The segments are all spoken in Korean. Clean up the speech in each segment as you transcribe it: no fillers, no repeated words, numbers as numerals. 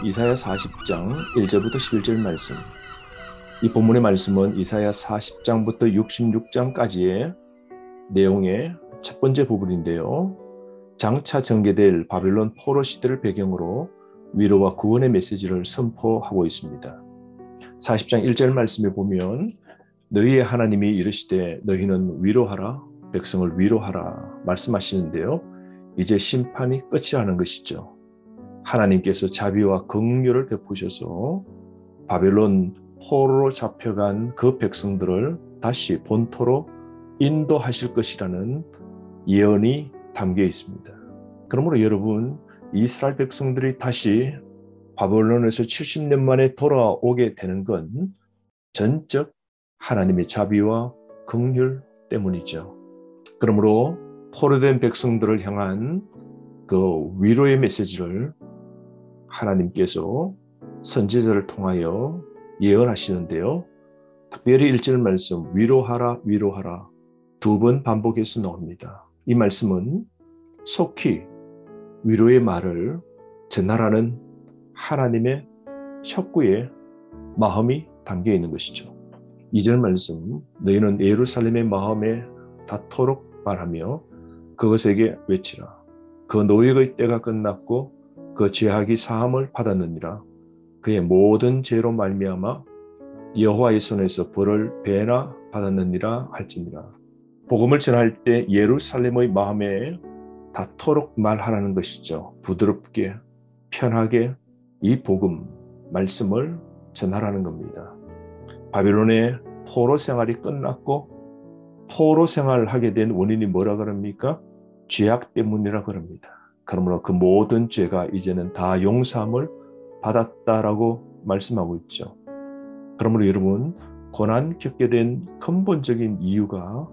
이사야 40장 1절부터 11절 말씀. 이 본문의 말씀은 이사야 40장부터 66장까지의 내용의 첫 번째 부분인데요. 장차 전개될 바벨론 포로 시대를 배경으로 위로와 구원의 메시지를 선포하고 있습니다. 40장 1절 말씀에 보면 너희의 하나님이 이르시되 너희는 위로하라, 백성을 위로하라 말씀하시는데요. 이제 심판이 끝이라는 것이죠. 하나님께서 자비와 긍휼을 베푸셔서 바벨론 포로로 잡혀간 그 백성들을 다시 본토로 인도하실 것이라는 예언이 담겨 있습니다. 그러므로 여러분, 이스라엘 백성들이 다시 바벨론에서 70년 만에 돌아오게 되는 건 전적 하나님의 자비와 긍휼 때문이죠. 그러므로 포로된 백성들을 향한 그 위로의 메시지를 하나님께서 선지자를 통하여 예언하시는데요. 특별히 1절 말씀 위로하라 위로하라 두 번 반복해서 나옵니다. 이 말씀은 속히 위로의 말을 전하라는 하나님의 척구의 마음이 담겨 있는 것이죠. 2절 말씀 너희는 예루살렘의 마음에 닿도록 말하며 그것에게 외치라. 그 노역의 때가 끝났고 그 죄악이 사함을 받았느니라. 그의 모든 죄로 말미암아 여호와의 손에서 벌을 배나 받았느니라 할지니라. 복음을 전할 때 예루살렘의 마음에 닿도록 말하라는 것이죠. 부드럽게 편하게 이 복음 말씀을 전하라는 겁니다. 바벨론의 포로 생활이 끝났고 포로 생활을 하게 된 원인이 뭐라 그럽니까? 죄악 때문이라 그럽니다. 그러므로 그 모든 죄가 이제는 다 용서함을 받았다라고 말씀하고 있죠. 그러므로 여러분, 고난 겪게 된 근본적인 이유가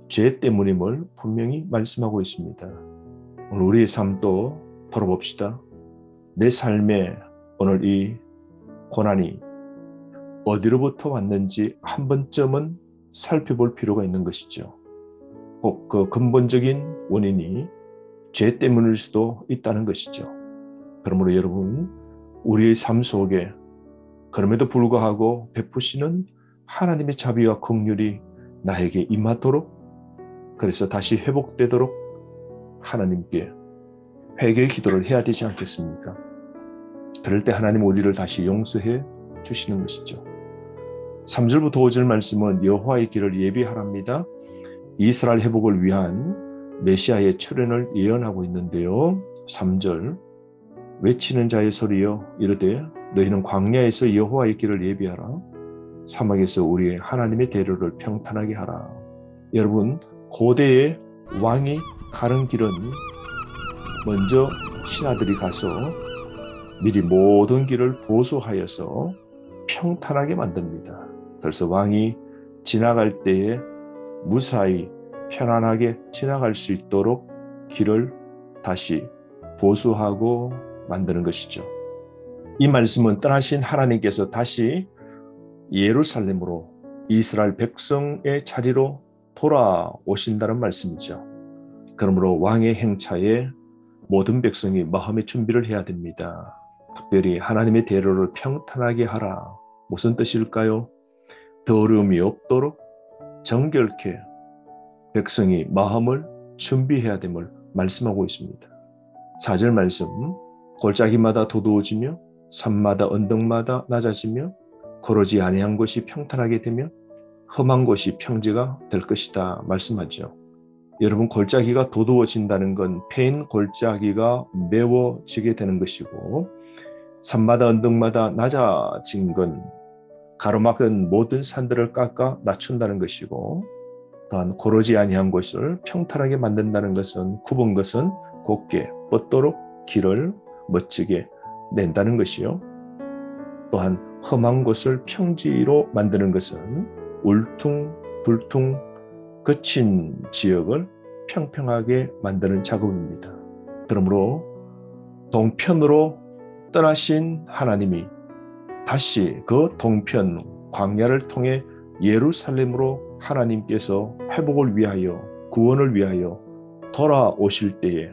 죄 때문임을 분명히 말씀하고 있습니다. 오늘 우리의 삶도 돌아봅시다. 내 삶에 오늘 이 고난이 어디로부터 왔는지 한 번쯤은 살펴볼 필요가 있는 것이죠. 혹 그 근본적인 원인이 죄 때문일 수도 있다는 것이죠. 그러므로 여러분, 우리의 삶 속에 그럼에도 불구하고 베푸시는 하나님의 자비와 긍휼이 나에게 임하도록, 그래서 다시 회복되도록 하나님께 회개의 기도를 해야 되지 않겠습니까? 그럴 때 하나님 우리를 다시 용서해 주시는 것이죠. 3절부터 5절 말씀은 여호와의 길을 예비하랍니다. 이스라엘 회복을 위한 메시아의 출현을 예언하고 있는데요. 3절 외치는 자의 소리여 이르되 너희는 광야에서 여호와의 길을 예비하라. 사막에서 우리의 하나님의 대로를 평탄하게 하라. 여러분, 고대의 왕이 가는 길은 먼저 신하들이 가서 미리 모든 길을 보수하여서 평탄하게 만듭니다. 그래서 왕이 지나갈 때에 무사히 편안하게 지나갈 수 있도록 길을 다시 보수하고 만드는 것이죠. 이 말씀은 떠나신 하나님께서 다시 예루살렘으로 이스라엘 백성의 자리로 돌아오신다는 말씀이죠. 그러므로 왕의 행차에 모든 백성이 마음의 준비를 해야 됩니다. 특별히 하나님의 대로를 평탄하게 하라. 무슨 뜻일까요? 더러움이 없도록 정결케 백성이 마음을 준비해야 됨을 말씀하고 있습니다. 4절 말씀 골짜기마다 도두어지며 산마다 언덕마다 낮아지며 거르지 아니한 곳이 평탄하게 되며 험한 곳이 평지가 될 것이다 말씀하죠. 여러분, 골짜기가 도두어진다는 건 패인 골짜기가 메워지게 되는 것이고, 산마다 언덕마다 낮아진 건 가로막은 모든 산들을 깎아 낮춘다는 것이고, 또한 고르지 아니한 곳을 평탄하게 만든다는 것은 굽은 것은 곱게 뻗도록 길을 멋지게 낸다는 것이요. 또한 험한 곳을 평지로 만드는 것은 울퉁불퉁 거친 지역을 평평하게 만드는 작업입니다. 그러므로 동편으로 떠나신 하나님이 다시 그 동편 광야를 통해 예루살렘으로 하나님께서 회복을 위하여 구원을 위하여 돌아오실 때에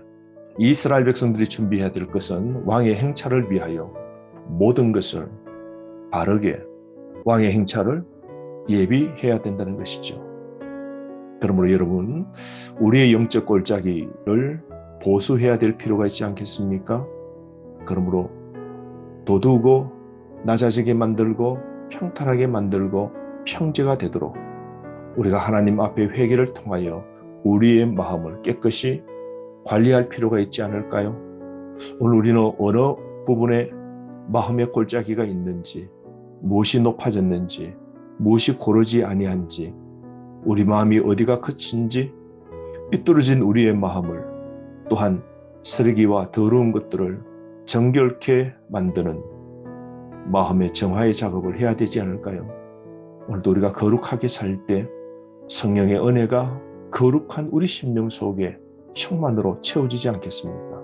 이스라엘 백성들이 준비해야 될 것은 왕의 행차를 위하여 모든 것을 바르게 왕의 행차를 예비해야 된다는 것이죠. 그러므로 여러분, 우리의 영적 골짜기를 보수해야 될 필요가 있지 않겠습니까? 그러므로 도두고 낮아지게 만들고 평탄하게 만들고 평지가 되도록 우리가 하나님 앞에 회개를 통하여 우리의 마음을 깨끗이 관리할 필요가 있지 않을까요? 오늘 우리는 어느 부분에 마음의 골짜기가 있는지, 무엇이 높아졌는지, 무엇이 고르지 아니한지, 우리 마음이 어디가 그친지, 삐뚤어진 우리의 마음을, 또한 쓰레기와 더러운 것들을 정결케 만드는 마음의 정화의 작업을 해야 되지 않을까요? 오늘도 우리가 거룩하게 살 때 성령의 은혜가 거룩한 우리 심령 속에 충만으로 채워지지 않겠습니까?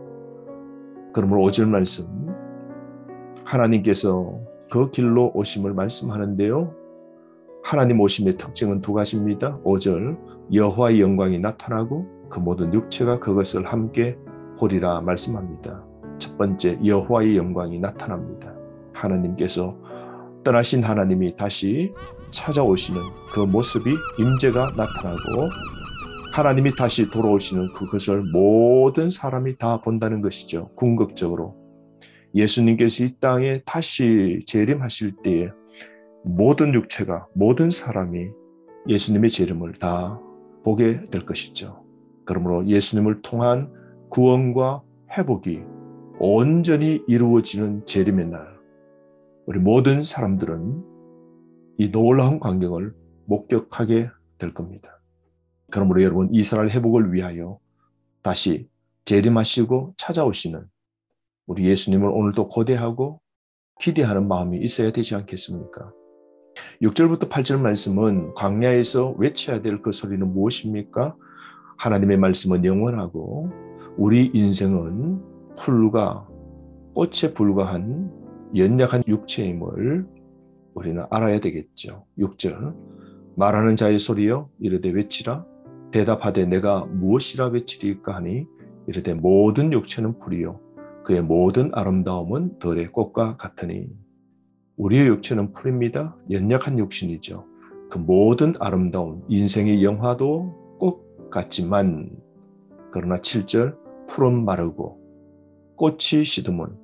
그러므로 5절 말씀, 하나님께서 그 길로 오심을 말씀하는데요. 하나님 오심의 특징은 두 가지입니다. 5절, 여호와의 영광이 나타나고 그 모든 육체가 그것을 함께 보리라 말씀합니다. 첫 번째, 여호와의 영광이 나타납니다. 하나님께서 떠나신 하나님이 다시 찾아오시는 그 모습이, 임재가 나타나고 하나님이 다시 돌아오시는 그것을 모든 사람이 다 본다는 것이죠. 궁극적으로 예수님께서 이 땅에 다시 재림하실 때에 모든 육체가, 모든 사람이 예수님의 재림을 다 보게 될 것이죠. 그러므로 예수님을 통한 구원과 회복이 온전히 이루어지는 재림의 날, 우리 모든 사람들은 이 놀라운 광경을 목격하게 될 겁니다. 그러므로 여러분, 이스라엘 회복을 위하여 다시 재림하시고 찾아오시는 우리 예수님을 오늘도 고대하고 기대하는 마음이 있어야 되지 않겠습니까? 6절부터 8절 말씀은 광야에서 외쳐야 될 그 소리는 무엇입니까? 하나님의 말씀은 영원하고 우리 인생은 풀과 꽃에 불과한 연약한 육체임을 우리는 알아야 되겠죠. 6절, 말하는 자의 소리여 이르되 외치라. 대답하되 내가 무엇이라 외치리까 하니 이르되 모든 육체는 풀이요 그의 모든 아름다움은 들의 꽃과 같으니. 우리의 육체는 풀입니다. 연약한 육신이죠. 그 모든 아름다움, 인생의 영화도 꽃 같지만, 그러나 7절, 풀은 마르고 꽃이 시드문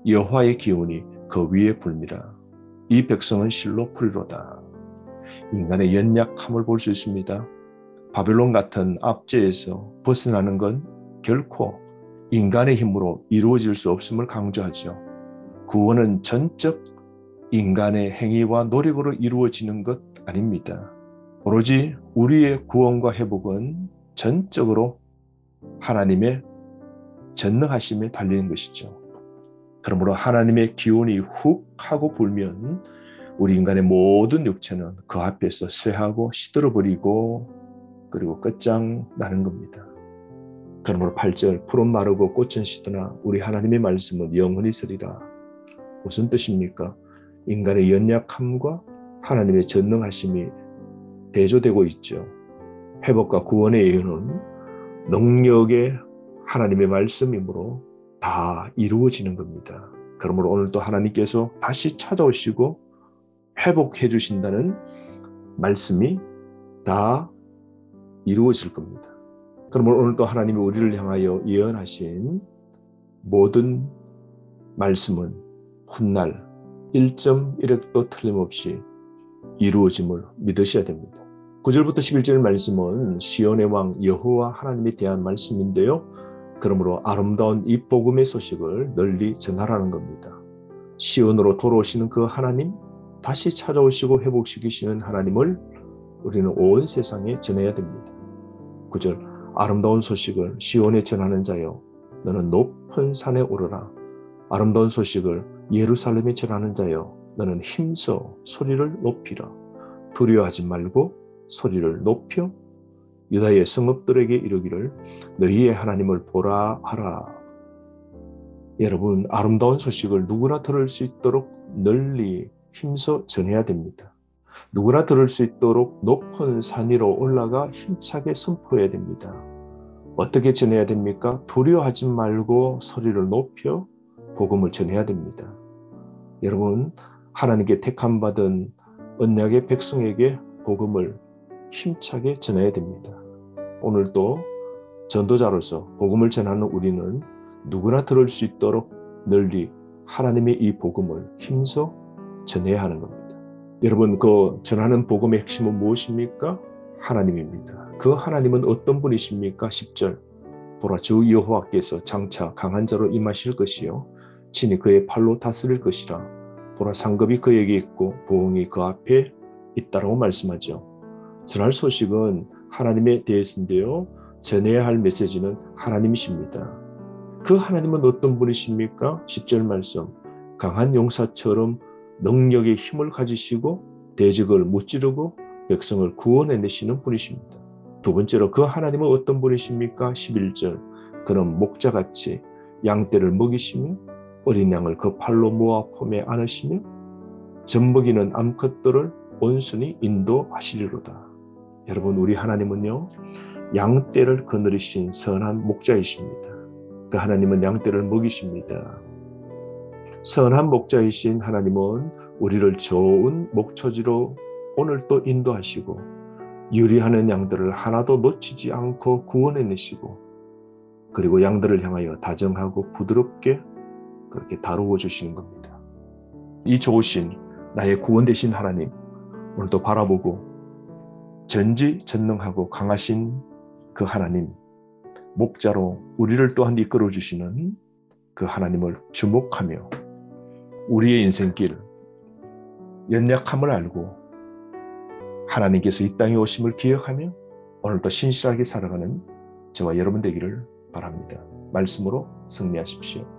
여호와의 기운이 그 위에 불미라. 이 백성은 실로 풀이로다. 인간의 연약함을 볼 수 있습니다. 바벨론 같은 압제에서 벗어나는 건 결코 인간의 힘으로 이루어질 수 없음을 강조하죠. 구원은 전적 인간의 행위와 노력으로 이루어지는 것 아닙니다. 오로지 우리의 구원과 회복은 전적으로 하나님의 전능하심에 달리는 것이죠. 그러므로 하나님의 기운이 훅 하고 불면 우리 인간의 모든 육체는 그 앞에서 쇠하고 시들어버리고 그리고 끝장나는 겁니다. 그러므로 8절, 풀은 마르고 꽃은 시드나 우리 하나님의 말씀은 영원히 서리라. 무슨 뜻입니까? 인간의 연약함과 하나님의 전능하심이 대조되고 있죠. 회복과 구원의 예언은 능력의 하나님의 말씀이므로 다 이루어지는 겁니다. 그러므로 오늘도 하나님께서 다시 찾아오시고 회복해 주신다는 말씀이 다 이루어질 겁니다. 그러므로 오늘도 하나님이 우리를 향하여 예언하신 모든 말씀은 훗날 1.1획도 틀림없이 이루어짐을 믿으셔야 됩니다. 9절부터 11절 말씀은 시온의 왕 여호와 하나님에 대한 말씀인데요. 그러므로 아름다운 이 복음의 소식을 널리 전하라는 겁니다. 시온으로 돌아오시는 그 하나님, 다시 찾아오시고 회복시키시는 하나님을 우리는 온 세상에 전해야 됩니다. 9절, 아름다운 소식을 시온에 전하는 자여 너는 높은 산에 오르라. 아름다운 소식을 예루살렘에 전하는 자여 너는 힘써 소리를 높이라. 두려워하지 말고 소리를 높여 유다의 성읍들에게 이르기를 너희의 하나님을 보라 하라. 여러분, 아름다운 소식을 누구나 들을 수 있도록 널리 힘써 전해야 됩니다. 누구나 들을 수 있도록 높은 산 위로 올라가 힘차게 선포해야 됩니다. 어떻게 전해야 됩니까? 두려워하지 말고 소리를 높여 복음을 전해야 됩니다. 여러분, 하나님께 택함 받은 언약의 백성에게 복음을 힘차게 전해야 됩니다. 오늘도 전도자로서 복음을 전하는 우리는 누구나 들을 수 있도록 널리 하나님의 이 복음을 힘써 전해야 하는 겁니다. 여러분, 그 전하는 복음의 핵심은 무엇입니까? 하나님입니다. 그 하나님은 어떤 분이십니까? 10절 보라, 주 여호와께서 장차 강한 자로 임하실 것이요 친히 그의 팔로 다스릴 것이라. 보라, 상급이 그에게 있고 부흥이 그 앞에 있다라고 말씀하죠. 전할 소식은 하나님에 대해서인데요, 전해야 할 메시지는 하나님이십니다. 그 하나님은 어떤 분이십니까? 10절 말씀, 강한 용사처럼 능력의 힘을 가지시고 대적을 무찌르고 백성을 구원해내시는 분이십니다. 두 번째로 그 하나님은 어떤 분이십니까? 11절, 그는 목자같이 양떼를 먹이시며 어린 양을 그 팔로 모아 품에 안으시며 젖먹이는 암컷들을 온순히 인도하시리로다. 여러분, 우리 하나님은요, 양떼를 거느리신 선한 목자이십니다. 그 하나님은 양떼를 먹이십니다. 선한 목자이신 하나님은 우리를 좋은 목초지로 오늘 또 인도하시고 유리하는 양들을 하나도 놓치지 않고 구원해내시고 그리고 양들을 향하여 다정하고 부드럽게 그렇게 다루어 주시는 겁니다. 이 좋으신 나의 구원 되신 하나님, 오늘도 바라보고 전지전능하고 강하신 그 하나님, 목자로 우리를 또한 이끌어 주시는 그 하나님을 주목하며 우리의 인생길, 연약함을 알고 하나님께서 이 땅에 오심을 기억하며 오늘도 신실하게 살아가는 저와 여러분 되기를 바랍니다. 말씀으로 승리하십시오.